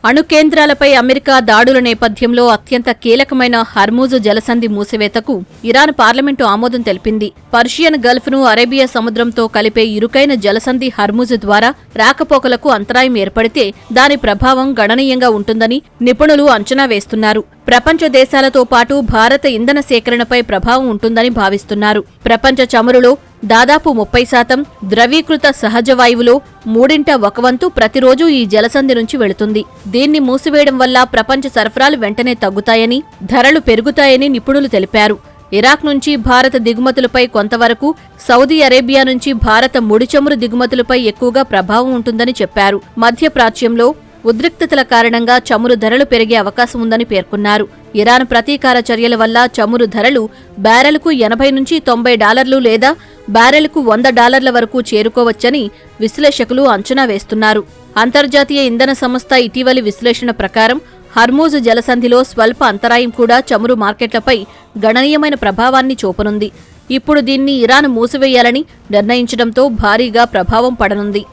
అణు కేంద్రాలపై అమెరికా దాడుల నేపథ్యంలో అత్యంత కీలకమైన హర్మూజు జలసంధి మూసివేతకు ఇరాన్ పార్లమెంటు ఆమోదం తెలిపింది. పర్షియన్ గల్ఫ్ను అరేబియా సముద్రంతో కలిపే ఇరుకైన జలసంధి హర్మూజు ద్వారా రాకపోకలకు అంతరాయం ఏర్పడితే దాని ప్రభావం గణనీయంగా ఉంటుందని నిపుణులు అంచనా వేస్తున్నారు. ప్రపంచ దేశాలతో పాటు భారత ఇంధన సేకరణపై ప్రభావం ఉంటుందని భావిస్తున్నారు. ప్రపంచ చమురులో దాదాపు 30% ద్రవీకృత సహజ వాయువులో 1/3 ప్రతిరోజు ఈ జలసంధి నుంచి వెళుతుంది. దీన్ని మూసివేయడం వల్ల ప్రపంచ సరఫరాలు వెంటనే తగ్గుతాయని, ధరలు పెరుగుతాయని నిపుణులు తెలిపారు. ఇరాక్ నుంచి భారత దిగుమతులపై కొంతవరకు, సౌదీ అరేబియా నుంచి భారత ముడి చమురు దిగుమతులపై ఎక్కువగా ప్రభావం ఉంటుందని చెప్పారు. మధ్యప్రాచ్యంలో ఉద్రిక్తతల కారణంగా చమురు ధరలు పెరిగే అవకాశం ఉందని పేర్కొన్నారు. ఇరాన్ ప్రతీకార చర్యల వల్ల చమురు ధరలు బ్యారెల్కు $80-90 లేదా బ్యారెల్కు $100 వరకు చేరుకోవచ్చని విశ్లేషకులు అంచనా వేస్తున్నారు. అంతర్జాతీయ ఇంధన సంస్థ ఇటీవలి విశ్లేషణ ప్రకారం హర్మూజ్ జలసంధిలో స్వల్ప అంతరాయం కూడా చమురు మార్కెట్లపై గణనీయమైన ప్రభావాన్ని చూపనుంది. ఇప్పుడు దీన్ని ఇరాన్ మూసివేయాలని నిర్ణయించడంతో భారీగా ప్రభావం పడనుంది.